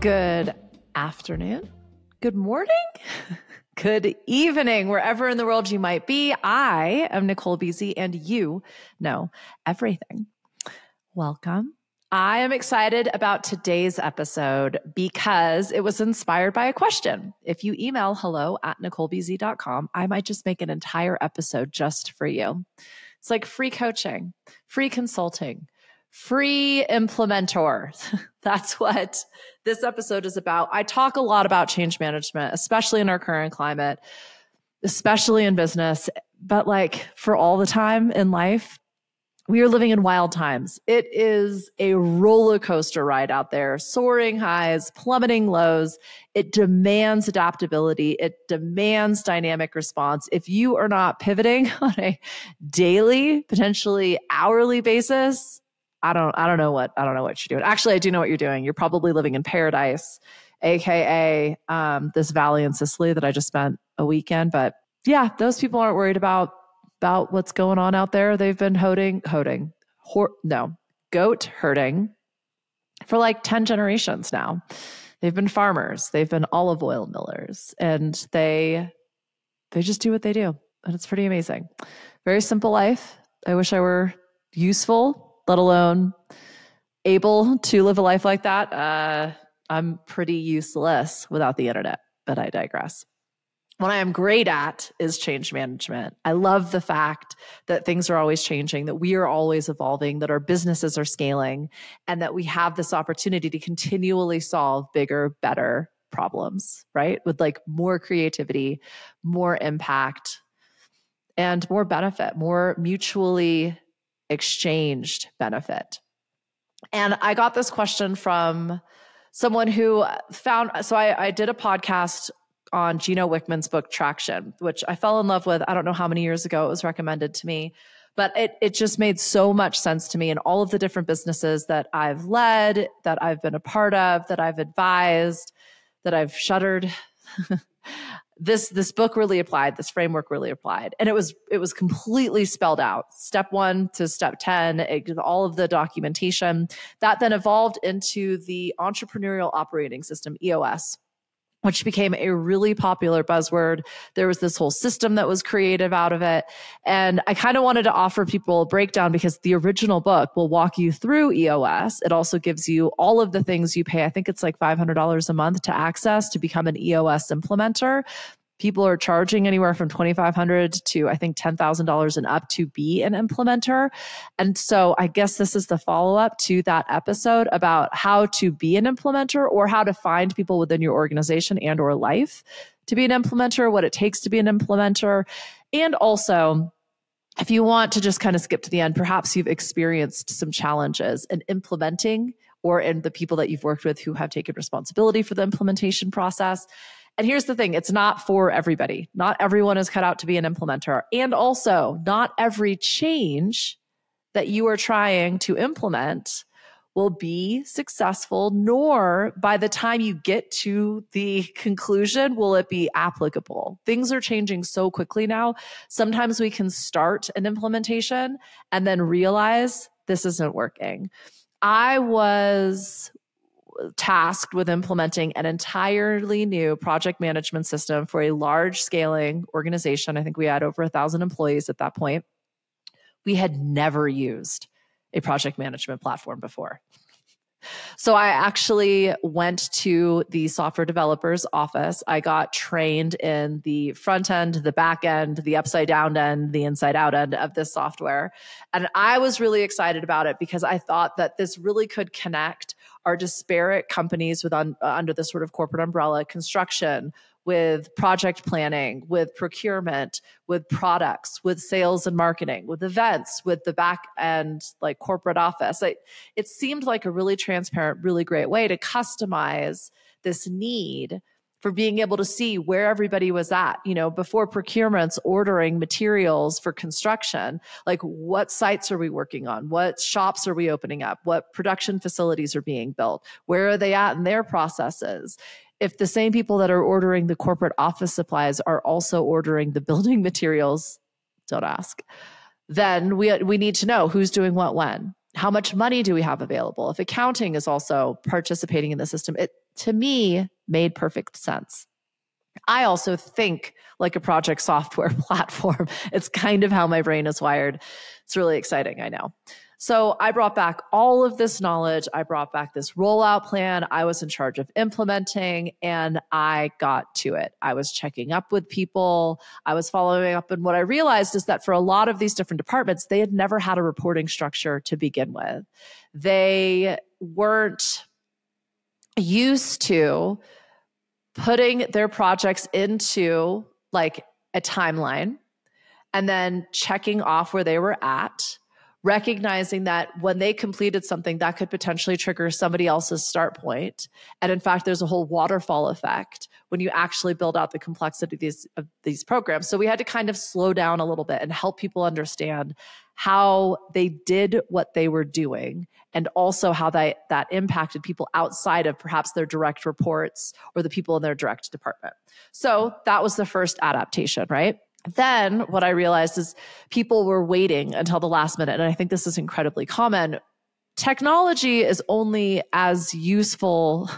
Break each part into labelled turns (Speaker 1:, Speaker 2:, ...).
Speaker 1: Good afternoon, good morning, good evening, wherever in the world you might be. I am Nicole Beasy, and you know everything. Welcome. I am excited about today's episode because it was inspired by a question. If you email hello@NicoleBeasy.com, I might just make an entire episode just for you. It's like free coaching, free consulting, free implementor. That's what this episode is about. I talk a lot about change management, especially in our current climate, especially in business, but like for all the time in life, we are living in wild times. It is a roller coaster ride out there, soaring highs, plummeting lows. It demands adaptability. It demands dynamic response. If you are not pivoting on a daily, potentially hourly basis, I don't know what you're doing. Actually, I do know what you're doing. You're probably living in paradise, AKA this valley in Sicily that I just spent a weekend. But yeah, those people aren't worried about what's going on out there. They've been goat herding for like 10 generations now. They've been farmers. They've been olive oil millers, and they just do what they do. And it's pretty amazing. Very simple life. I wish I were useful, let alone able to live a life like that. I'm pretty useless without the internet, but I digress. What I am great at is change management. I love the fact that things are always changing, that we are always evolving, that our businesses are scaling, and that we have this opportunity to continually solve bigger, better problems, right? With like more creativity, more impact, and more benefit, more mutually exchanged benefit. And I got this question from someone who I did a podcast on Gino Wickman's book, Traction, which I fell in love with. I don't know how many years ago it was recommended to me, but it just made so much sense to me in all of the different businesses that I've led, that I've been a part of, that I've advised, that I've shuttered. This book really applied, this framework really applied. And it was completely spelled out, step 1 to step 10, all of the documentation that then evolved into the Entrepreneurial Operating System, EOS, which became a really popular buzzword. There was this whole system that was creative out of it. And I kind of wanted to offer people a breakdown because the original book will walk you through EOS. It also gives you all of the things you pay. I think it's like $500 a month to access to become an EOS implementer. People are charging anywhere from $2,500 to I think $10,000 and up to be an implementer. And so I guess this is the follow-up to that episode about how to be an implementer, or how to find people within your organization and or life to be an implementer, what it takes to be an implementer. And also, if you want to just kind of skip to the end, perhaps you've experienced some challenges in implementing, or in the people that you've worked with who have taken responsibility for the implementation process. And here's the thing, it's not for everybody. Not everyone is cut out to be an implementer. And also, not every change that you are trying to implement will be successful, nor by the time you get to the conclusion will it be applicable. Things are changing so quickly now. Sometimes we can start an implementation and then realize this isn't working. I was tasked with implementing an entirely new project management system for a large scaling organization. I think we had over 1,000 employees at that point. We had never used a project management platform before. So I actually went to the software developer's office. I got trained in the front end, the back end, the upside down end, the inside out end of this software. And I was really excited about it because I thought that this really could connect our disparate companies under this sort of corporate umbrella, construction, with project planning, with procurement, with products, with sales and marketing, with events, with the back end, like corporate office. It seemed like a really transparent, really great way to customize this need for being able to see where everybody was at, before procurement's ordering materials for construction, like what sites are we working on? What shops are we opening up? What production facilities are being built? Where are they at in their processes? if the same people that are ordering the corporate office supplies are also ordering the building materials, don't ask, then we need to know who's doing what when. How much money do we have available? If accounting is also participating in the system, it, to me, made perfect sense. I also think like a project software platform. It's kind of how my brain is wired. It's really exciting, I know. So I brought back all of this knowledge. I brought back this rollout plan. I was in charge of implementing, and I got to it. I was checking up with people. I was following up. And what I realized is that for a lot of these different departments, they had never had a reporting structure to begin with. They weren't used to putting their projects into like a timeline and then checking off where they were at, recognizing that when they completed something that could potentially trigger somebody else's start point. And in fact, there's a whole waterfall effect when you actually build out the complexity of these programs. So we had to kind of slow down a little bit and help people understand how they did what they were doing, and also how that impacted people outside of perhaps their direct reports or the people in their direct department. So that was the first adaptation, right? Then what I realized is people were waiting until the last minute. And I think this is incredibly common. Technology is only as useful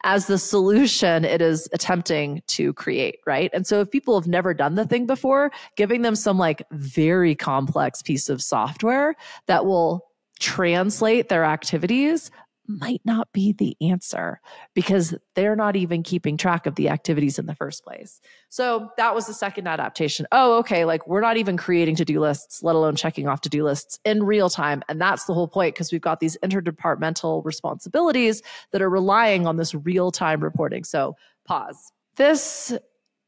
Speaker 1: as the solution it is attempting to create, right? And so if people have never done the thing before, giving them some like very complex piece of software that will translate their activities might not be the answer, because they're not even keeping track of the activities in the first place. So that was the second adaptation. Oh, okay, like we're not even creating to-do lists, let alone checking off to-do lists in real time. And that's the whole point, because we've got these interdepartmental responsibilities that are relying on this real-time reporting. So pause. This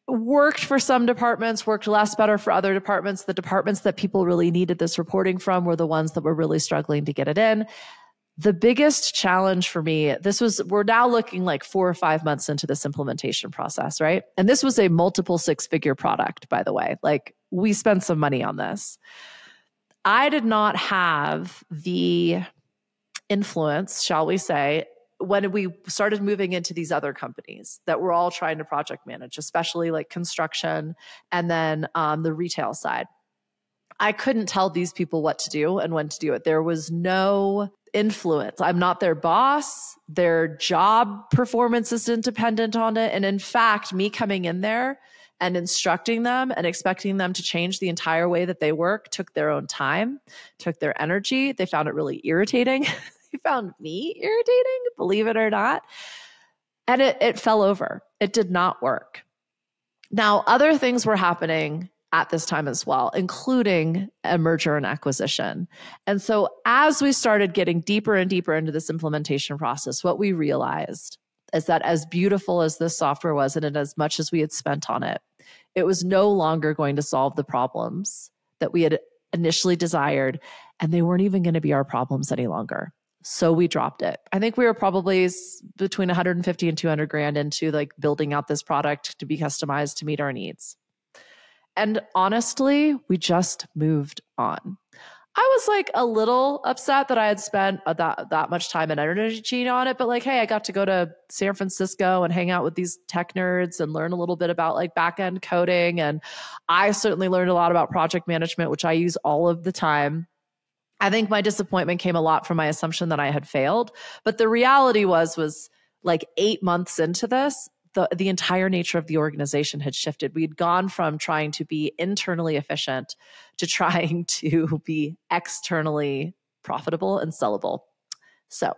Speaker 1: worked for some departments, worked less better for other departments. The departments that people really needed this reporting from were the ones that were really struggling to get it in. The biggest challenge for me, we're now looking like 4 or 5 months into this implementation process, right? And this was a multiple 6-figure product, by the way. Like, we spent some money on this. I did not have the influence, shall we say, when we started moving into these other companies that were all trying to project manage, especially like construction and then the retail side. I couldn't tell these people what to do and when to do it. There was no influence. I'm not their boss. Their job performance isn't dependent on it. And in fact, me coming in there and instructing them and expecting them to change the entire way that they work took their own time, took their energy. They found it really irritating. They found me irritating, believe it or not. And it fell over. It did not work. Now, other things were happening at this time as well, including a merger and acquisition. And so as we started getting deeper and deeper into this implementation process, what we realized is that as beautiful as this software was, and as much as we had spent on it, it was no longer going to solve the problems that we had initially desired, and they weren't even going to be our problems any longer. So we dropped it. I think we were probably between 150 and 200 grand into like building out this product to be customized to meet our needs. And honestly, we just moved on. I was like a little upset that I had spent that much time and energy on it, but like, hey, I got to go to San Francisco and hang out with these tech nerds and learn a little bit about like back-end coding. And I certainly learned a lot about project management, which I use all of the time. I think my disappointment came a lot from my assumption that I had failed. But the reality was like 8 months into this, the entire nature of the organization had shifted. We'd gone from trying to be internally efficient to trying to be externally profitable and sellable. So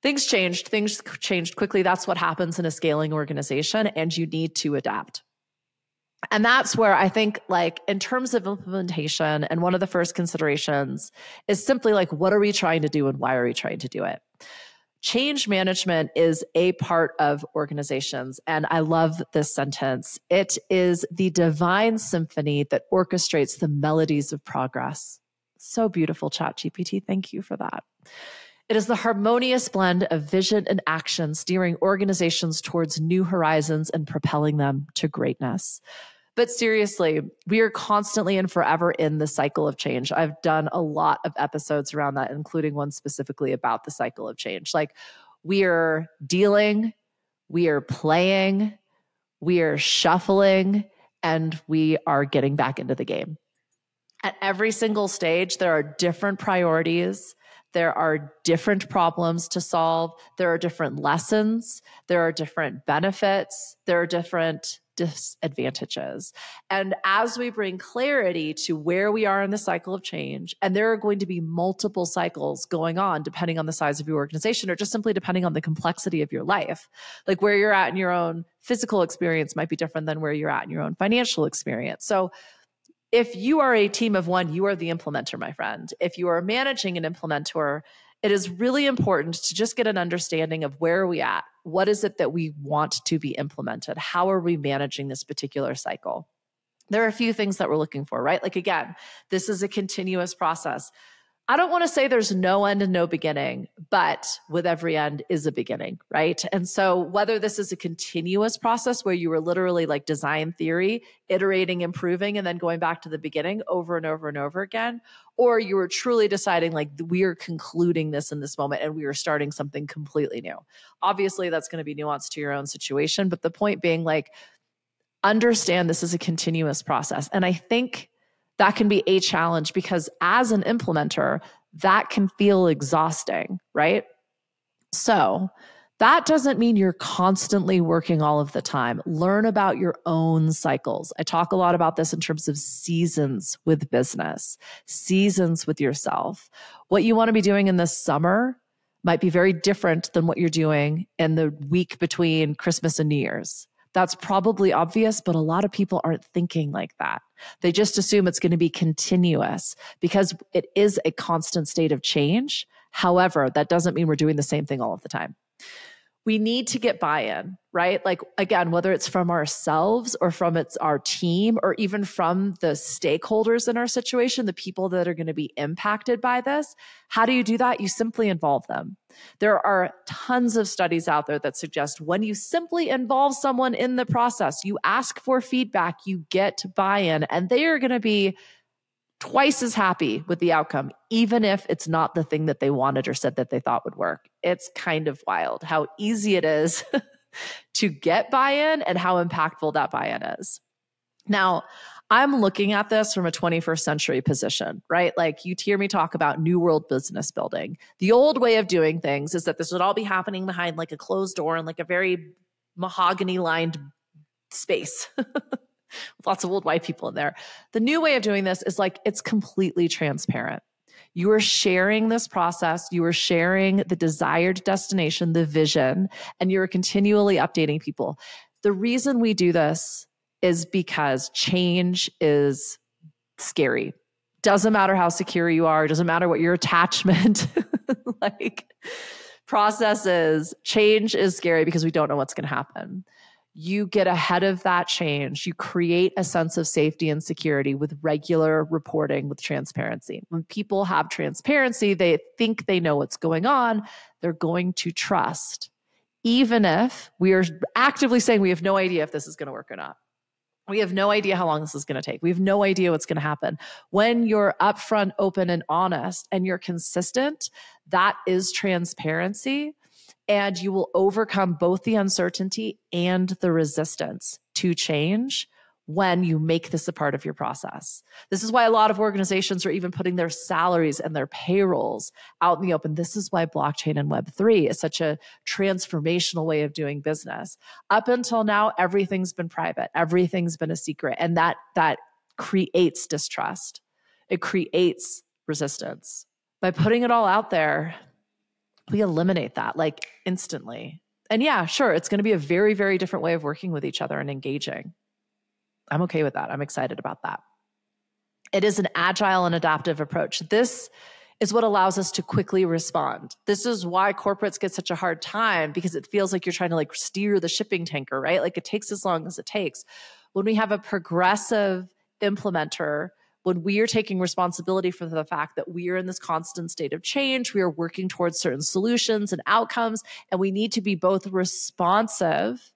Speaker 1: things changed. Things changed quickly. That's what happens in a scaling organization, and you need to adapt. And that's where I think, like, in terms of implementation, and one of the first considerations is simply like, what are we trying to do and why are we trying to do it? Change management is a part of organizations. And I love this sentence. It is the divine symphony that orchestrates the melodies of progress. So beautiful, ChatGPT. Thank you for that. It is the harmonious blend of vision and action, steering organizations towards new horizons and propelling them to greatness. But seriously, we are constantly and forever in the cycle of change. I've done a lot of episodes around that, including one specifically about the cycle of change. Like, we are dealing We are playing, we are shuffling, and we are getting back into the game. At every single stage, there are different priorities. There are different problems to solve. There are different lessons. There are different benefits. There are different disadvantages. And as we bring clarity to where we are in the cycle of change, and there are going to be multiple cycles going on depending on the size of your organization or just simply depending on the complexity of your life. Like where you're at in your own physical experience might be different than where you're at in your own financial experience. So if you are a team of one, you are the implementer, my friend. If you are managing an implementer, it is really important to just get an understanding of where are we at? What is it that we want to be implemented? How are we managing this particular cycle? There are a few things that we're looking for, right? Like again, this is a continuous process. I don't want to say there's no end and no beginning, but with every end is a beginning, right? And so whether this is a continuous process where you were literally like design theory, iterating, improving, and then going back to the beginning over and over and over again, or you were truly deciding like we are concluding this in this moment and we are starting something completely new. Obviously, that's going to be nuanced to your own situation, but the point being like, understand this is a continuous process. And I think that can be a challenge because as an implementer, that can feel exhausting, right? So that doesn't mean you're constantly working all of the time. Learn about your own cycles. I talk a lot about this in terms of seasons with business, seasons with yourself. What you want to be doing in the summer might be very different than what you're doing in the week between Christmas and New Year's. That's probably obvious, but a lot of people aren't thinking like that. They just assume it's going to be continuous because it is a constant state of change. However, that doesn't mean we're doing the same thing all of the time. We need to get buy-in, right? Like again, whether it's from ourselves or from our team or even from the stakeholders in our situation, the people that are going to be impacted by this. How do you do that? You simply involve them. There are tons of studies out there that suggest when you simply involve someone in the process, you ask for feedback, you get buy-in, and they are going to be twice as happy with the outcome, even if it's not the thing that they wanted or said that they thought would work. It's kind of wild how easy it is to get buy-in and how impactful that buy-in is. Now, I'm looking at this from a 21st century position, right? Like you hear me talk about new world business building. The old way of doing things is that this would all be happening behind like a closed door and like a very mahogany lined space. Lots of old white people in there. The new way of doing this is like it's completely transparent. You are sharing this process. You are sharing the desired destination, the vision, and you're continually updating people. The reason we do this is because change is scary. Doesn't matter how secure you are. Doesn't matter what your attachment like process is. Change is scary because we don't know what's going to happen. You get ahead of that change. You create a sense of safety and security with regular reporting, with transparency. When people have transparency, they think they know what's going on. They're going to trust, even if we are actively saying we have no idea if this is going to work or not. We have no idea how long this is going to take. We have no idea what's going to happen. When you're upfront, open, and honest, and you're consistent, that is transparency. And you will overcome both the uncertainty and the resistance to change when you make this a part of your process. This is why a lot of organizations are even putting their salaries and their payrolls out in the open. This is why blockchain and Web3 is such a transformational way of doing business. Up until now, everything's been private. Everything's been a secret. And that creates distrust. It creates resistance. By putting it all out there, we eliminate that like instantly. And yeah, sure, it's going to be a very, very different way of working with each other and engaging. I'm okay with that. I'm excited about that. It is an agile and adaptive approach. This is what allows us to quickly respond. This is why corporates get such a hard time because it feels like you're trying to like steer the shipping tanker, right? Like it takes as long as it takes. When we have a progressive implementer, when we are taking responsibility for the fact that we are in this constant state of change, we are working towards certain solutions and outcomes, and we need to be both responsive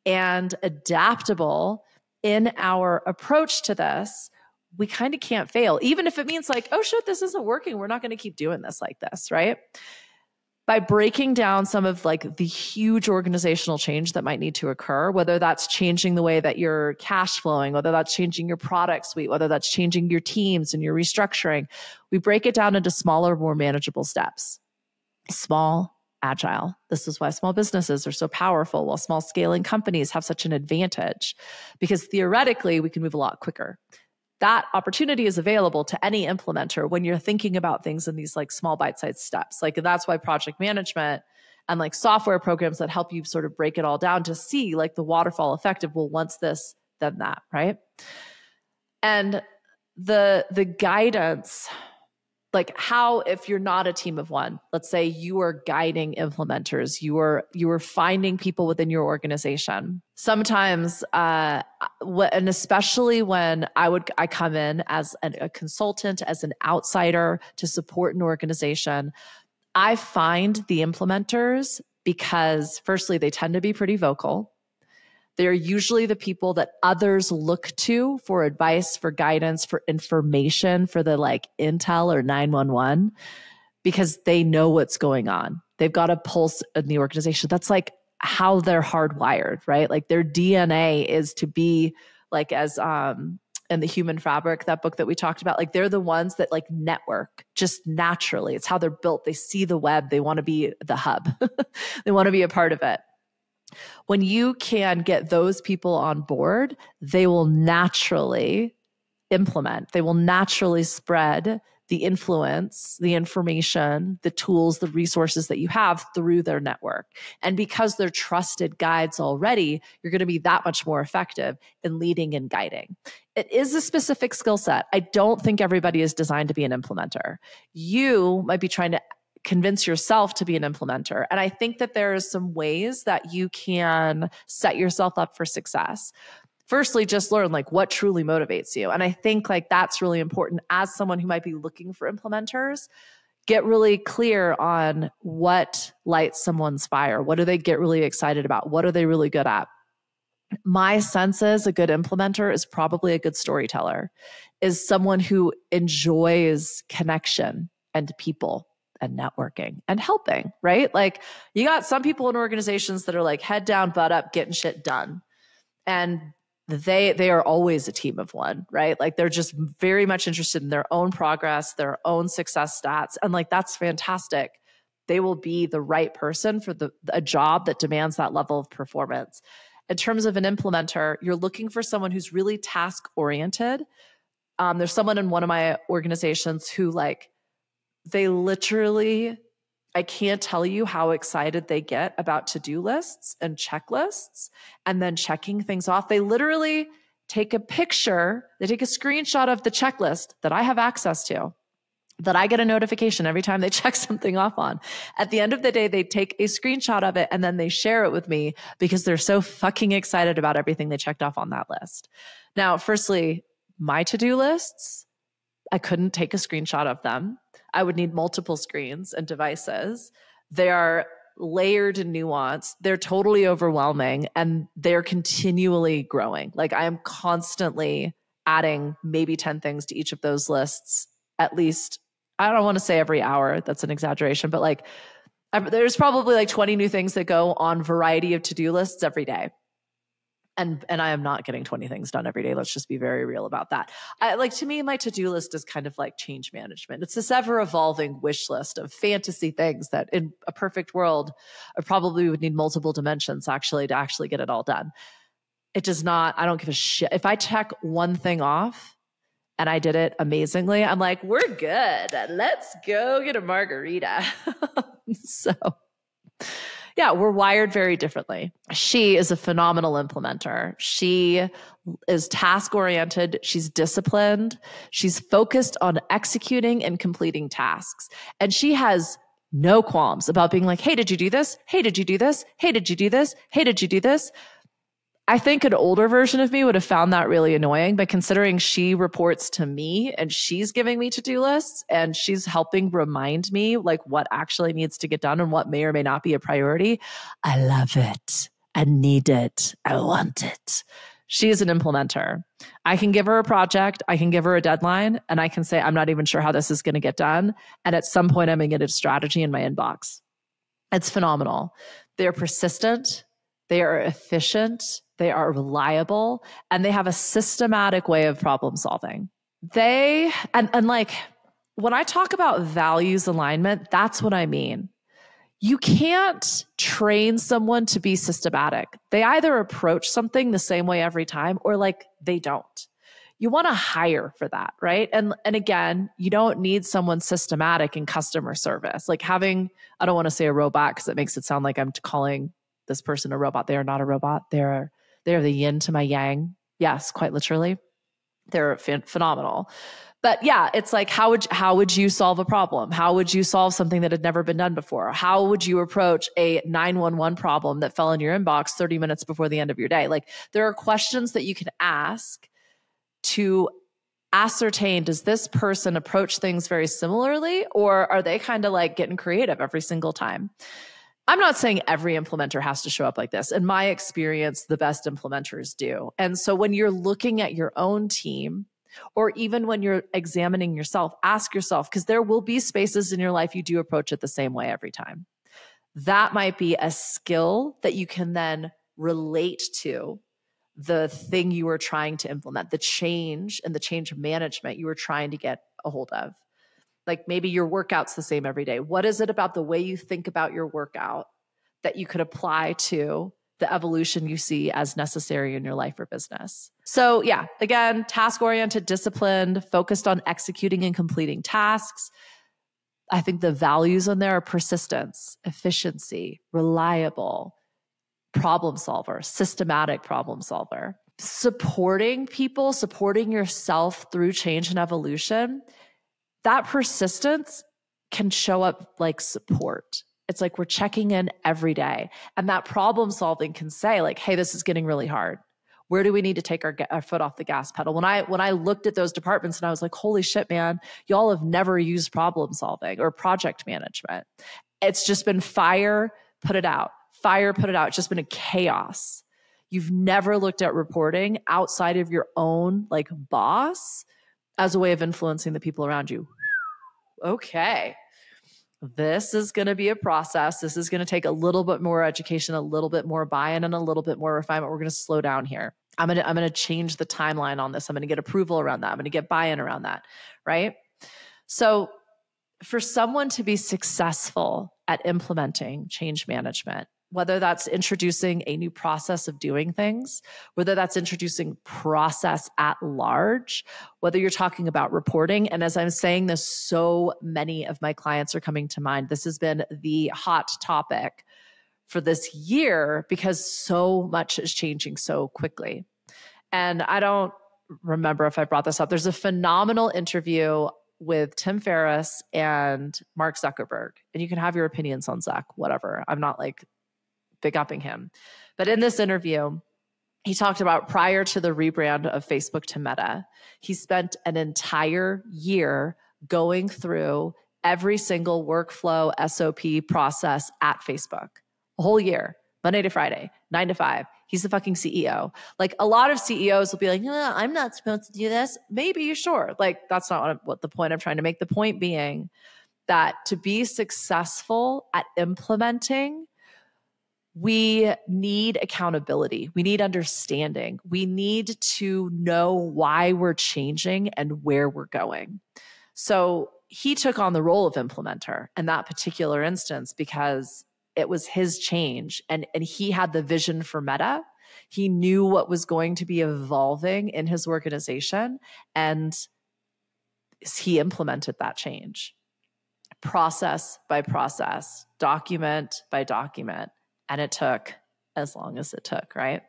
Speaker 1: and adaptable in our approach to this, we kind of can't fail. Even if it means like, oh shit, this isn't working. We're not going to keep doing this like this, right? by breaking down some of like the huge organizational change that might need to occur, whether that's changing the way that you're cash flowing, whether that's changing your product suite, whether that's changing your teams and your restructuring, we break it down into smaller, more manageable steps. Small, agile. This is why small businesses are so powerful, while small scaling companies have such an advantage, because theoretically we can move a lot quicker. That opportunity is available to any implementer when you're thinking about things in these like small bite-sized steps. Like that's why project management and like software programs that help you sort of break it all down to see like the waterfall effect of, well, once this, then that, right? And the guidance, like how, if you're not a team of one, let's say you are guiding implementers, you are finding people within your organization. Sometimes, and especially when I come in as a consultant, as an outsider to support an organization, I find the implementers, because firstly, they tend to be pretty vocal. They're usually the people that others look to for advice, for guidance, for information, for the like intel or 911, because they know what's going on. They've got a pulse in the organization. That's like how they're hardwired, right? Like their DNA is to be like, as in The Human Fabric, that book that we talked about, like they're the ones that like network just naturally. It's how they're built. They see the web. They want to be the hub. They want to be a part of it. When you can get those people on board, they will naturally implement. They will naturally spread the influence, the information, the tools, the resources that you have through their network. And because they're trusted guides already, you're going to be that much more effective in leading and guiding. It is a specific skill set. I don't think everybody is designed to be an implementer. You might be trying to convince yourself to be an implementer. And I think that there are some ways that you can set yourself up for success. Firstly, just learn like what truly motivates you. And I think like that's really important as someone who might be looking for implementers. Get really clear on what lights someone's fire. What do they get really excited about? What are they really good at? My sense is a good implementer is probably a good storyteller, is someone who enjoys connection and people and networking and helping, right? Like you got some people in organizations that are like head down, butt up, getting shit done. And they are always a team of one, right? Like they're just very much interested in their own progress, their own success stats. And like, that's fantastic. They will be the right person for a job that demands that level of performance. In terms of an implementer, you're looking for someone who's really task oriented. There's someone in one of my organizations who like, they literally, I can't tell you how excited they get about to-do lists and checklists and then checking things off. They literally take a picture, they take a screenshot of the checklist that I have access to, that I get a notification every time they check something off on. At the end of the day, they take a screenshot of it and then they share it with me because they're so fucking excited about everything they checked off on that list. Now, firstly, my to-do lists, I couldn't take a screenshot of them. I would need multiple screens and devices. They are layered and nuanced. They're totally overwhelming and they're continually growing. Like I am constantly adding maybe 10 things to each of those lists, at least, I don't want to say every hour. That's an exaggeration, but like there's probably like 20 new things that go on variety of to-do lists every day. And I am not getting 20 things done every day. Let's just be very real about that. To me, my to-do list is kind of like change management. It's this ever evolving wish list of fantasy things that in a perfect world, I probably would need multiple dimensions to actually get it all done. It does not, I don't give a shit. If I check one thing off and I did it amazingly, I'm like, we're good. Let's go get a margarita. So yeah, we're wired very differently. She is a phenomenal implementer. She is task-oriented. She's disciplined. She's focused on executing and completing tasks. And she has no qualms about being like, hey, did you do this? Hey, did you do this? Hey, did you do this? Hey, did you do this? I think an older version of me would have found that really annoying, but considering she reports to me and she's giving me to-do lists and she's helping remind me like what actually needs to get done and what may or may not be a priority, I love it. I need it. I want it. She is an implementer. I can give her a project, I can give her a deadline, and I can say, I'm not even sure how this is going to get done. And at some point, I'm going to get a strategy in my inbox. It's phenomenal. They're persistent, they are efficient, they are reliable, and they have a systematic way of problem solving. And like when I talk about values alignment, that's what I mean. You can't train someone to be systematic. They either approach something the same way every time or like they don't. You want to hire for that, right? And again, you don't need someone systematic in customer service. Like having, I don't want to say a robot because it makes it sound like I'm calling this person a robot. They are not a robot. They're the yin to my yang. Yes, quite literally. They're phenomenal. But yeah, it's like, how would you solve a problem? How would you solve something that had never been done before? How would you approach a 911 problem that fell in your inbox 30 minutes before the end of your day? Like there are questions that you can ask to ascertain, does this person approach things very similarly, or are they kind of like getting creative every single time? I'm not saying every implementer has to show up like this. In my experience, the best implementers do. And so when you're looking at your own team, or even when you're examining yourself, ask yourself, because there will be spaces in your life you do approach it the same way every time. That might be a skill that you can then relate to the thing you were trying to implement, the change and the change management you were trying to get a hold of. Like maybe your workout's the same every day. What is it about the way you think about your workout that you could apply to the evolution you see as necessary in your life or business? So yeah, again, task-oriented, disciplined, focused on executing and completing tasks. I think the values in there are persistence, efficiency, reliable, problem solver, systematic problem solver. Supporting people, supporting yourself through change and evolution, that persistence can show up like support. It's like we're checking in every day. And that problem solving can say like, hey, this is getting really hard. Where do we need to take our foot off the gas pedal? When I looked at those departments and I was like, holy shit, man, y'all have never used problem solving or project management. It's just been fire, put it out. Fire, put it out. It's just been a chaos. You've never looked at reporting outside of your own like boss as a way of influencing the people around you. Okay. This is going to be a process. This is going to take a little bit more education, a little bit more buy-in, and a little bit more refinement. We're going to slow down here. I'm going to change the timeline on this. I'm going to get approval around that. I'm going to get buy-in around that, right? So for someone to be successful at implementing change management, whether that's introducing a new process of doing things, whether that's introducing process at large, whether you're talking about reporting. And as I'm saying this, so many of my clients are coming to mind. This has been the hot topic for this year because so much is changing so quickly. And I don't remember if I brought this up. There's a phenomenal interview with Tim Ferriss and Mark Zuckerberg. And you can have your opinions on Zuck, whatever. I'm not like big upping him. But in this interview, he talked about prior to the rebrand of Facebook to Meta, he spent an entire year going through every single workflow SOP process at Facebook. A whole year, Monday to Friday, 9 to 5. He's the fucking CEO. Like a lot of CEOs will be like, I'm not supposed to do this. Maybe you're sure. Like that's not what the point I'm trying to make. The point being that to be successful at implementing, we need accountability. We need understanding. We need to know why we're changing and where we're going. So he took on the role of implementer in that particular instance because it was his change and he had the vision for Meta. He knew what was going to be evolving in his organization and he implemented that change. Process by process, document by document. And it took as long as it took, right?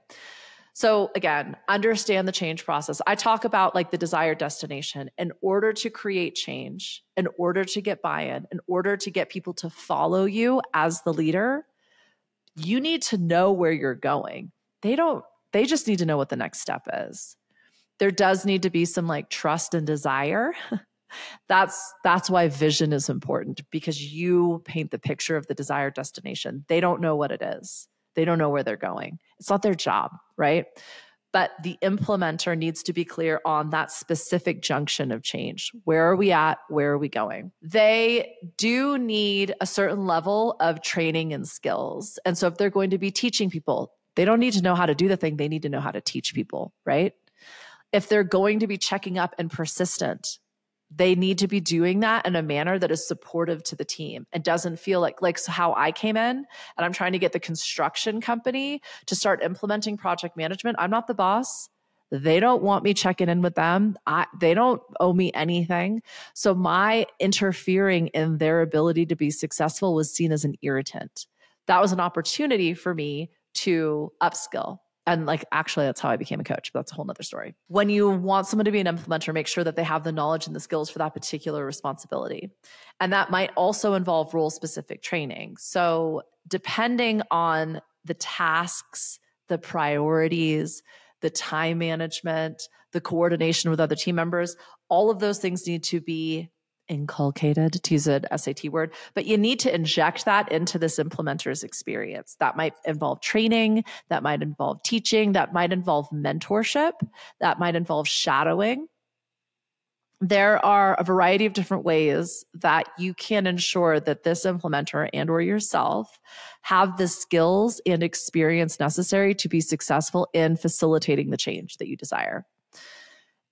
Speaker 1: So again, understand the change process. I talk about like the desired destination. In order to create change, in order to get buy-in, in order to get people to follow you as the leader, you need to know where you're going. They just need to know what the next step is. There does need to be some like trust and desire. That's why vision is important, because you paint the picture of the desired destination. They don't know what it is. They don't know where they're going. It's not their job, right? but the implementer needs to be clear on that specific junction of change. Where are we at? Where are we going? They do need a certain level of training and skills. And so if they're going to be teaching people, they don't need to know how to do the thing. They need to know how to teach people, right? If they're going to be checking up and persistent, they need to be doing that in a manner that is supportive to the team and doesn't feel like how I came in and I'm trying to get the construction company to start implementing project management. I'm not the boss. They don't want me checking in with them. They don't owe me anything. So my interfering in their ability to be successful was seen as an irritant. That was an opportunity for me to upskill. And actually, that's how I became a coach, but that's a whole nother story. When you want someone to be an implementer, make sure that they have the knowledge and the skills for that particular responsibility. And that might also involve role-specific training. So depending on the tasks, the priorities, the time management, the coordination with other team members, all of those things need to be inculcated, to use an SAT word, but you need to inject that into this implementer's experience. That might involve training, that might involve teaching, that might involve mentorship, that might involve shadowing. There are a variety of different ways that you can ensure that this implementer and or yourself have the skills and experience necessary to be successful in facilitating the change that you desire.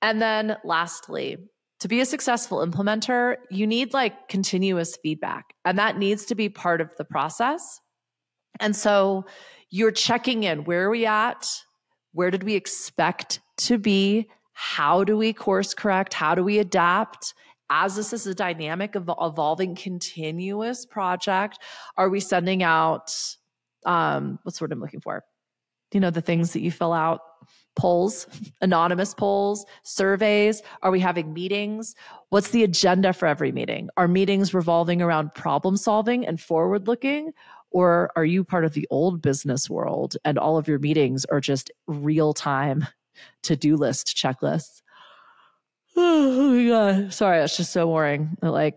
Speaker 1: And then lastly, to be a successful implementer, you need continuous feedback, and that needs to be part of the process. And so you're checking in. Where are we at? Where did we expect to be? How do we course correct? How do we adapt? As this is a dynamic, evolving, continuous project, are we sending out, what's the word I'm looking for? The things that you fill out, polls, anonymous polls, surveys? Are we having meetings? What's the agenda for every meeting? Are meetings revolving around problem solving and forward looking? Or are you part of the old business world and all of your meetings are just real time to-do list checklists? Oh my God. Sorry, that's just so boring. It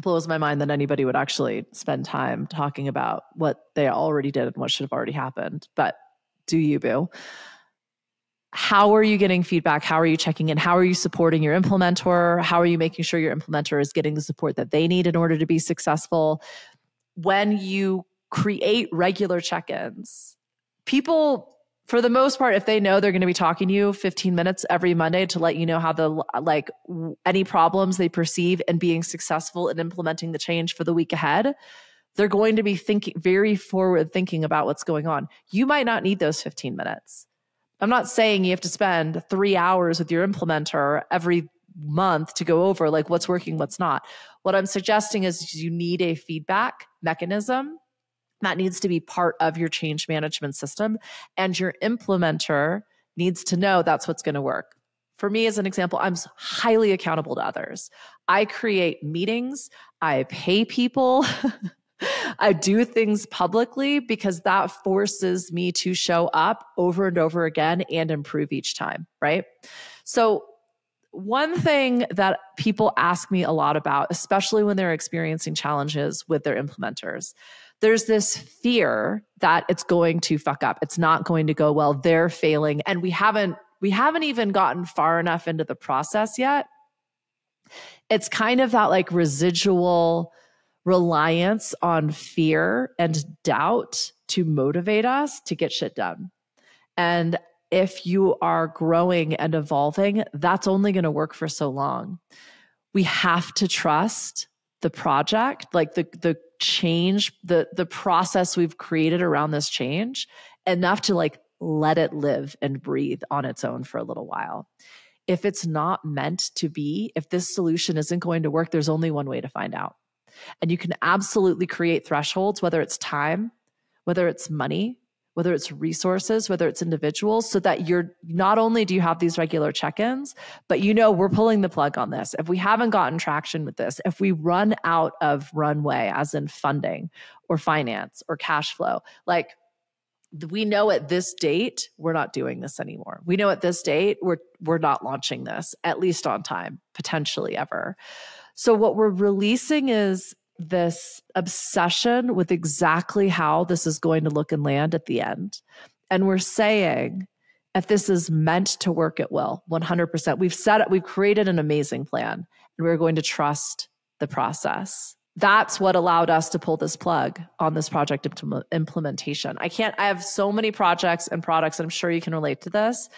Speaker 1: blows my mind that anybody would actually spend time talking about what they already did and what should have already happened. But do you, boo? How are you getting feedback? How are you checking in? How are you supporting your implementer? How are you making sure your implementer is getting the support that they need in order to be successful? When you create regular check-ins, people, for the most part, if they know they're going to be talking to you 15 minutes every Monday to let you know how any problems they perceive and being successful in implementing the change for the week ahead, they're going to be very forward thinking about what's going on. You might not need those 15 minutes. I'm not saying you have to spend 3 hours with your implementer every month to go over what's working, what's not. What I'm suggesting is you need a feedback mechanism that needs to be part of your change management system, and your implementer needs to know that's what's going to work. For me, as an example, I'm highly accountable to others. I create meetings, I pay people, I do things publicly because that forces me to show up over and over again and improve each time, right? So one thing that people ask me a lot about, especially when they're experiencing challenges with their implementers, there's this fear that it's going to fuck up. It's not going to go well. They're failing. And we haven't even gotten far enough into the process yet. It's kind of that residual reliance on fear and doubt to motivate us to get shit done. And if you are growing and evolving, that's only going to work for so long. We have to trust the project, the change, the process we've created around this change, enough to let it live and breathe on its own for a little while. If it's not meant to be, if this solution isn't going to work, there's only one way to find out. And you can absolutely create thresholds, whether it's time, whether it's money, whether it's resources, whether it's individuals, so that you're not only do you have these regular check-ins, but we're pulling the plug on this. If we haven't gotten traction with this, if we run out of runway, as in funding or finance or cash flow, we know at this date, we're not doing this anymore. We know at this date, we're not launching this, at least on time, potentially ever. So what we're releasing is this obsession with exactly how this is going to look and land at the end. And we're saying, if this is meant to work, it will 100%. We've created an amazing plan, and we're going to trust the process. That's what allowed us to pull this plug on this project implementation. I have so many projects and products, and I'm sure you can relate to this,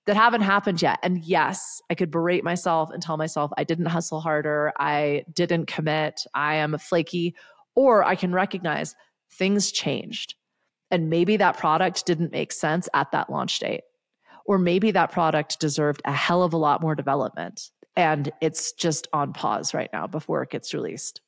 Speaker 1: that haven't happened yet. And yes, I could berate myself and tell myself I didn't hustle harder, I didn't commit, I am flaky, or I can recognize things changed. And maybe that product didn't make sense at that launch date. Or maybe that product deserved a hell of a lot more development, and it's just on pause right now before it gets released.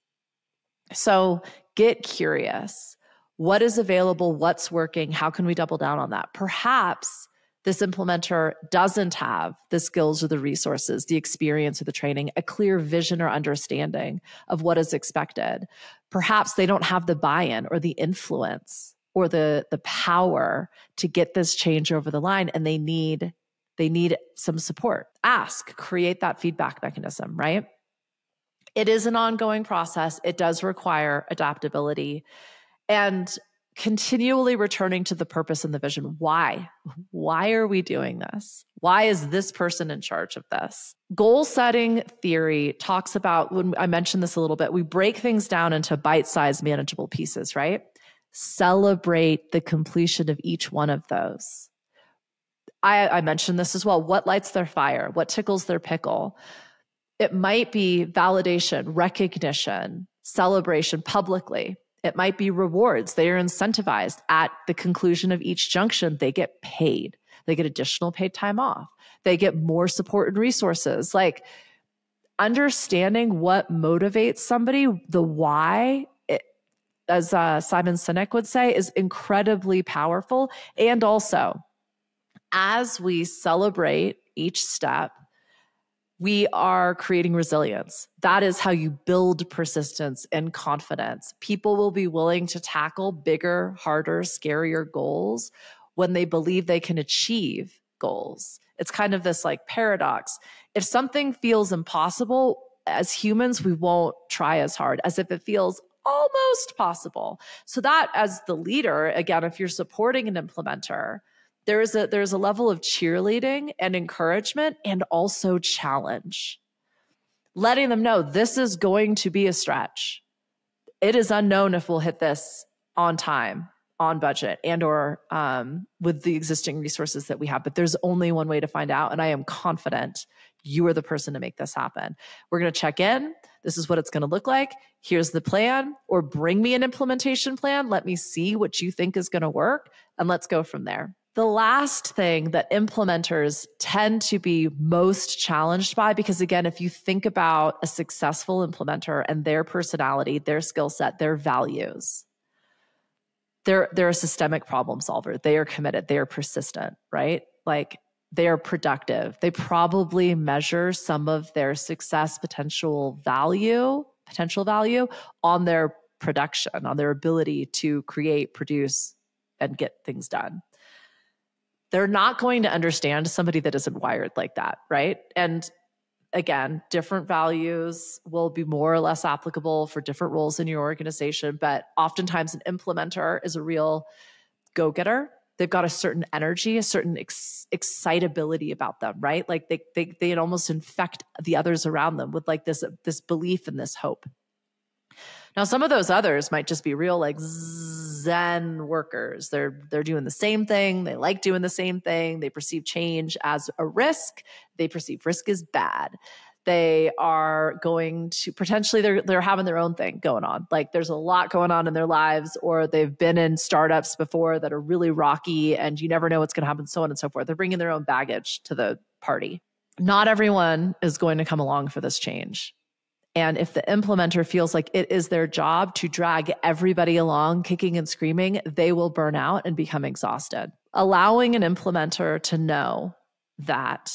Speaker 1: So get curious. What is available? What's working? How can we double down on that? Perhaps this implementer doesn't have the skills or the resources, the experience or the training, a clear vision or understanding of what is expected. Perhaps they don't have the buy-in or the influence or the power to get this change over the line, and they need some support. Ask, create that feedback mechanism, right? It is an ongoing process. It does require adaptability and continually returning to the purpose and the vision. Why? Why are we doing this? Why is this person in charge of this? Goal setting theory talks about, when I mentioned this a little bit, we break things down into bite-sized manageable pieces, right? Celebrate the completion of each one of those. I mentioned this as well. What lights their fire? What tickles their pickle? It might be validation, recognition, celebration publicly. It might be rewards. They are incentivized. At the conclusion of each junction, they get paid. They get additional paid time off. They get more support and resources. Like, understanding what motivates somebody, the why, as Simon Sinek would say, is incredibly powerful. And also, as we celebrate each step, we are creating resilience. That is how you build persistence and confidence. People will be willing to tackle bigger, harder, scarier goals when they believe they can achieve goals. It's kind of this like paradox. If something feels impossible, as humans, we won't try as hard as if it feels almost possible. So that, as the leader, again, if you're supporting an implementer, there's a level of cheerleading and encouragement and also challenge. Letting them know this is going to be a stretch. It is unknown if we'll hit this on time, on budget, and or with the existing resources that we have. But there's only one way to find out, and I am confident you are the person to make this happen. We're going to check in. This is what it's going to look like. Here's the plan, or bring me an implementation plan. Let me see what you think is going to work, and let's go from there. The last thing that implementers tend to be most challenged by, because again, if you think about a successful implementer and their personality, their skill set, their values, they're a systemic problem solver. They are committed. They are persistent, right? Like, they are productive. They probably measure some of their success potential value on their production, on their ability to create, produce, and get things done. They're not going to understand somebody that isn't wired like that, right? And again, different values will be more or less applicable for different roles in your organization, but oftentimes an implementer is a real go-getter. They've got a certain energy, a certain excitability about them, right? Like they almost infect the others around them with like this belief and this hope. Now, some of those others might just be real like Zen workers. They're doing the same thing. They like doing the same thing. They perceive change as a risk. They perceive risk as bad. They are going to potentially they're having their own thing going on. Like, there's a lot going on in their lives, or they've been in startups before that are really rocky and you never know what's going to happen, so on and so forth. They're bringing their own baggage to the party. Not everyone is going to come along for this change. And if the implementer feels like it is their job to drag everybody along kicking and screaming, they will burn out and become exhausted. Allowing an implementer to know that,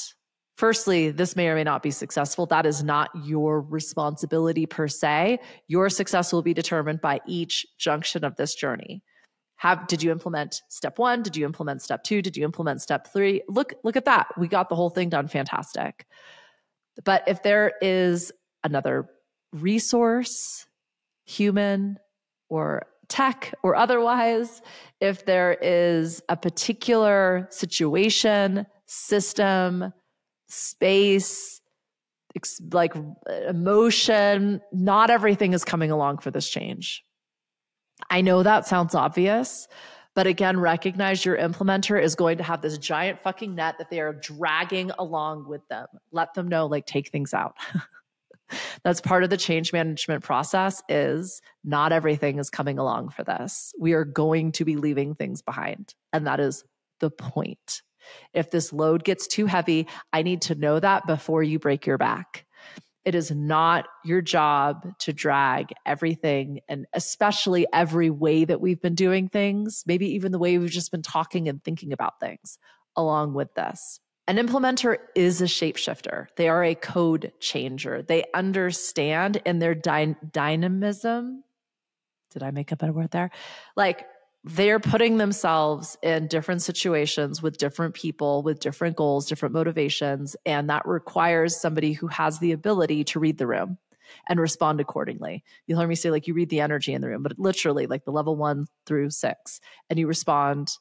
Speaker 1: firstly, this may or may not be successful. That is not your responsibility per se. Your success will be determined by each junction of this journey. Did you implement step 1? Did you implement step 2? Did you implement step 3? Look at that. We got the whole thing done. Fantastic. But if there is another resource, human, or tech or otherwise, if there is a particular situation, system, space, like emotion, not everything is coming along for this change. I know that sounds obvious, but again, recognize your implementer is going to have this giant fucking net that they are dragging along with them. Let them know, like, take things out. That's part of the change management process, is not everything is coming along for this. We are going to be leaving things behind. And that is the point. If this load gets too heavy, I need to know that before you break your back. It is not your job to drag everything, and especially every way that we've been doing things, maybe even the way we've just been talking and thinking about things, along with this. An implementer is a shapeshifter. They are a code changer. They understand in their dynamism. Did I make up a word there? Like, they're putting themselves in different situations with different people, with different goals, different motivations. And that requires somebody who has the ability to read the room and respond accordingly. You'll hear me say, like, you read the energy in the room, but literally like the level 1 through 6, and you respond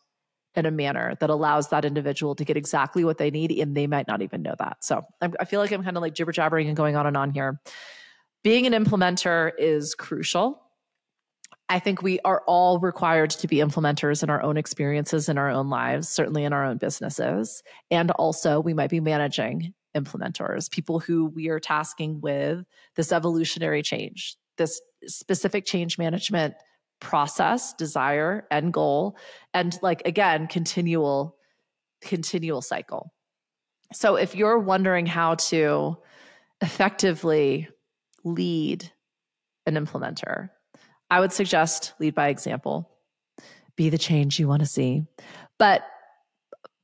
Speaker 1: in a manner that allows that individual to get exactly what they need. And they might not even know that. So I feel like I'm kind of like jibber jabbering and going on and on here. Being an implementer is crucial. I think we are all required to be implementers in our own experiences, in our own lives, certainly in our own businesses. And also we might be managing implementers, people who we are tasking with this evolutionary change, this specific change management process, desire, and goal, and like, again, continual cycle. So if you're wondering how to effectively lead an implementer, I would suggest lead by example. Be the change you want to see. But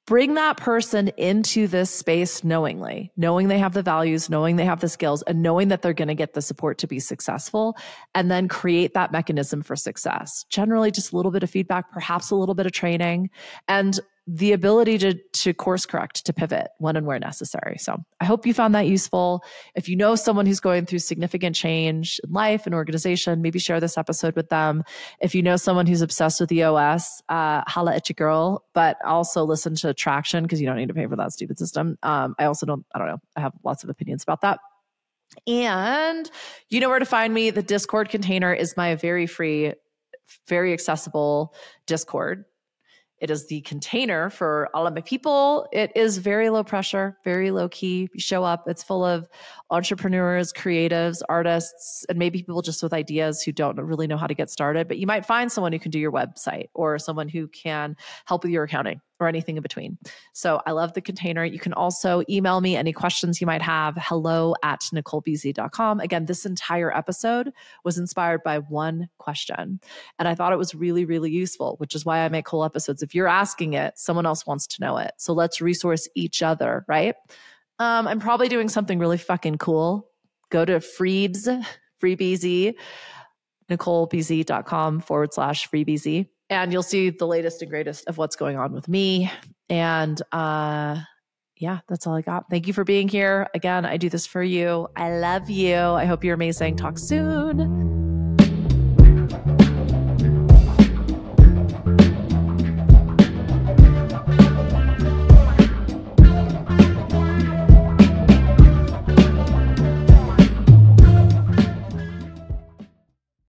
Speaker 1: bring that person into this space knowing they have the values, knowing they have the skills, and knowing that they're going to get the support to be successful, and then create that mechanism for success. Generally, just a little bit of feedback, perhaps a little bit of training, and the ability to course correct, to pivot when and where necessary. So I hope you found that useful. If you know someone who's going through significant change in life and organization, maybe share this episode with them. If you know someone who's obsessed with EOS, holla at your girl, but also listen to Traction, because you don't need to pay for that stupid system. I don't know. I have lots of opinions about that. And you know where to find me. The Discord container is my very free, very accessible Discord. It is the container for all of my people. It is very low pressure, very low key. You show up, it's full of entrepreneurs, creatives, artists, and maybe people just with ideas who don't really know how to get started. But you might find someone who can do your website, or someone who can help with your accounting, or anything in between. So I love the container. You can also email me any questions you might have, hello@NicoleBZ.com. Again, this entire episode was inspired by one question. And I thought it was really, really useful, which is why I make whole episodes. If you're asking it, someone else wants to know it. So let's resource each other, right? I'm probably doing something really fucking cool. Go to FreeBZ, NicoleBZ.com/FreeBZ. And you'll see the latest and greatest of what's going on with me. And yeah, that's all I got. Thank you for being here. Again, I do this for you. I love you. I hope you're amazing. Talk soon.